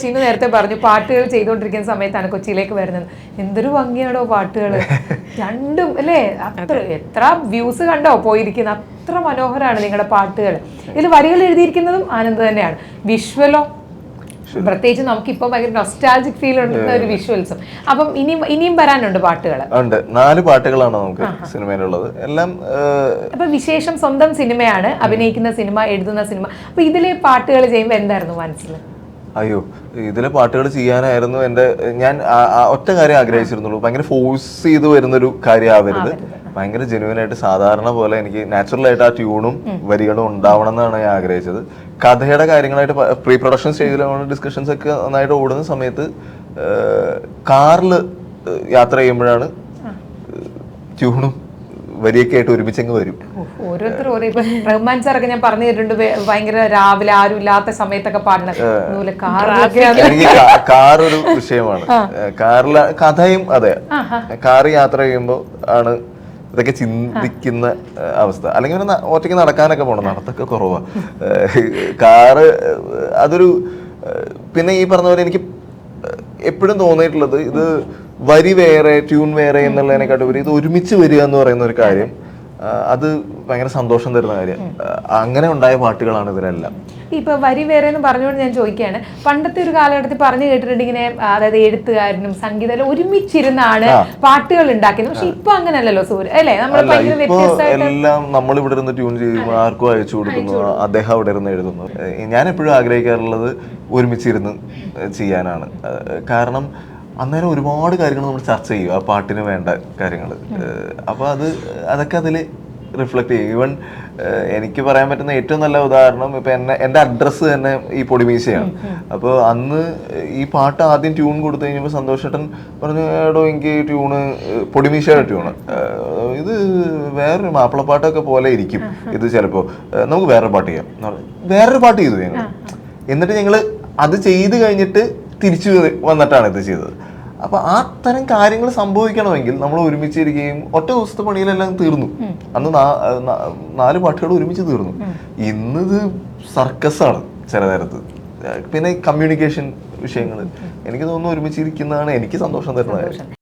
ചിന്നു നേരത്തെ പറഞ്ഞു പാട്ടുകൾ ചെയ്തുകൊണ്ടിരിക്കുന്ന സമയത്താണ് കൊച്ചിയിലേക്ക് വരുന്നത്. എന്തൊരു ഭംഗിയാണോ പാട്ടുകൾ രണ്ടും അല്ലേ, അത്ര എത്ര വ്യൂസ് കണ്ടോ പോയിരിക്കുന്ന, അത്ര മനോഹരമാണ് നിങ്ങളുടെ പാട്ടുകൾ. ഇതിൽ വരികൾ എഴുതിയിരിക്കുന്നതും ആനന്ദ് തന്നെയാണ്. വിഷ്വലോ പ്രത്യേകിച്ച് നമുക്കിപ്പോൾ ഭയങ്കര നൊസ്റ്റാൾജിക് ഫീൽ ഉണ്ടെന്ന ഒരു വിഷ്വൽസും. അപ്പം ഇനിയും വരാനുണ്ട് പാട്ടുകൾ. ഉണ്ട്, 4 പാട്ടുകളാണ് നമുക്ക് സിനിമയിലുള്ളത്. എല്ലാം അപ്പൊ വിശേഷം സ്വന്തം സിനിമയാണ്, അഭിനയിക്കുന്ന സിനിമ, എഴുതുന്ന സിനിമ. അപ്പൊ ഇതിലെ പാട്ടുകൾ ചെയ്യുമ്പോൾ എന്തായിരുന്നു മനസ്സിൽ? അയ്യോ, ഇതിലെ പാട്ടുകൾ ചെയ്യാനായിരുന്നു ഞാൻ ഒറ്റ കാര്യം ആഗ്രഹിച്ചിരുന്നുള്ളൂ. ഭയങ്കര ഫോഴ്സ് ചെയ്ത് വരുന്നൊരു കാര്യമാവരുത്. ഭയങ്കര ജെന്യുവനായിട്ട് സാധാരണ പോലെ എനിക്ക് നാച്ചുറലായിട്ട് ആ ട്യൂണും വരികളും ഉണ്ടാവണം എന്നാണ് ഞാൻ ആഗ്രഹിച്ചത്. കഥയുടെ കാര്യങ്ങളായിട്ട് പ്രീ പ്രൊഡക്ഷൻ സ്റ്റേജിൽ ഡിസ്കഷൻസ് ഒക്കെ നന്നായിട്ട് ഓടുന്ന സമയത്ത് കാറിൽ യാത്ര ചെയ്യുമ്പോഴാണ് ട്യൂണും വരിയൊക്കെ ആയിട്ട് ഒരുമിച്ചങ്ങ് വരും. ഓരോരുത്തർ ഓരോ ഇപ്പൊ റഹ്മാൻ സാറൊക്കെ ഞാൻ പറഞ്ഞു തരുന്നുണ്ട്, ഭയങ്കര രാവിലെ ആരും ഇല്ലാത്ത സമയത്തൊക്കെ പാടുന്നത്. എനിക്ക് കാർ ഒരു വിഷയമാണ്. കാറിലെ കഥയും അതെ, കാറ് യാത്ര ചെയ്യുമ്പോൾ ആണ് ഇതൊക്കെ ചിന്തിക്കുന്ന അവസ്ഥ. അല്ലെങ്കിൽ ഒറ്റയ്ക്ക് നടക്കാനൊക്കെ പോകണം, നടത്തൊക്കെ കുറവാ. കാറ് അതൊരു, പിന്നെ ഈ പറഞ്ഞ പോലെ എനിക്ക് എപ്പോഴും തോന്നിയിട്ടുള്ളത് ഇത് വരി വേറെ ട്യൂൺ വേറെ എന്നുള്ളതിനെക്കാട്ടും ഇത് ഒരുമിച്ച് വരിക എന്ന് പറയുന്ന ഒരു കാര്യം, അത് ഭയങ്കര സന്തോഷം തരുന്ന കാര്യം. അങ്ങനെ ഉണ്ടായ പാട്ടുകളാണ് ഇതിലെല്ലാം. ഇപ്പൊ വരി വേറെ എന്ന് പറഞ്ഞുകൊണ്ട് ഞാൻ ചോദിക്കുകയാണ്, പണ്ടത്തെ ഒരു കാലഘട്ടത്തിൽ പറഞ്ഞു കേട്ടിട്ടുണ്ട് ഇങ്ങനെ, അതായത് എഴുത്തുകാരനും സംഗീതം ഒരുമിച്ചിരുന്നാണ് പാട്ടുകൾ ഉണ്ടാക്കിയത്. പക്ഷെ ഇപ്പൊ അങ്ങനെയല്ലല്ലോ സൂര്യ, അല്ലെ? എല്ലാം നമ്മൾ ഇവിടെ ഇരുന്ന് ട്യൂൺ ചെയ്യുന്നു, ആർക്കും അയച്ചു കൊടുക്കുന്നു, അദ്ദേഹം അവിടെ ഇരുന്ന് എഴുതുന്നു. ഞാൻ എപ്പോഴും ആഗ്രഹിക്കാറുള്ളത് ഒരുമിച്ചിരുന്ന് ചെയ്യാനാണ്. കാരണം അന്നേരം ഒരുപാട് കാര്യങ്ങൾ നമ്മൾ ചർച്ച ചെയ്യും, ആ പാട്ടിന് വേണ്ട കാര്യങ്ങൾ. അപ്പോൾ അതൊക്കെ അതിൽ റിഫ്ലക്ട് ചെയ്യും. ഈവൻ എനിക്ക് പറയാൻ പറ്റുന്ന ഏറ്റവും നല്ല ഉദാഹരണം, ഇപ്പം എൻ്റെ അഡ്രസ്സ് തന്നെ ഈ പൊടിമീശയാണ്. അപ്പോൾ അന്ന് ഈ പാട്ട് ആദ്യം ട്യൂൺ കൊടുത്തു കഴിഞ്ഞപ്പോൾ സന്തോഷേട്ടൻ പറഞ്ഞു, എടോ എനിക്ക് ട്യൂണ് പൊടിമീശയുടെ ട്യൂണ്, ഇത് വേറൊരു മാപ്പിളപ്പാട്ടൊക്കെ പോലെ ഇരിക്കും ഇത്, ചിലപ്പോൾ നമുക്ക് വേറൊരു പാട്ട് ചെയ്യാം. വേറൊരു പാട്ട് ചെയ്തു ഞങ്ങൾ. എന്നിട്ട് ഞങ്ങൾ അത് ചെയ്ത് കഴിഞ്ഞിട്ട് തിരിച്ചു വന്നിട്ടാണ് ഇത് ചെയ്തത്. അപ്പൊ ആ തരം കാര്യങ്ങൾ സംഭവിക്കണമെങ്കിൽ നമ്മൾ ഒരുമിച്ചിരിക്കുകയും, ഒറ്റ ദിവസത്തെ പണിയിലെല്ലാം തീർന്നു. അന്ന് 4 പാട്ടുകൾ ഒരുമിച്ച് തീർന്നു. ഇന്നത് സർക്കസാണ് ചില നേരത്ത്. പിന്നെ കമ്മ്യൂണിക്കേഷൻ വിഷയങ്ങൾ എനിക്ക് തോന്നുന്നു ഒരുമിച്ചിരിക്കുന്നതാണ് എനിക്ക് സന്തോഷം തരുന്ന കാര്യം.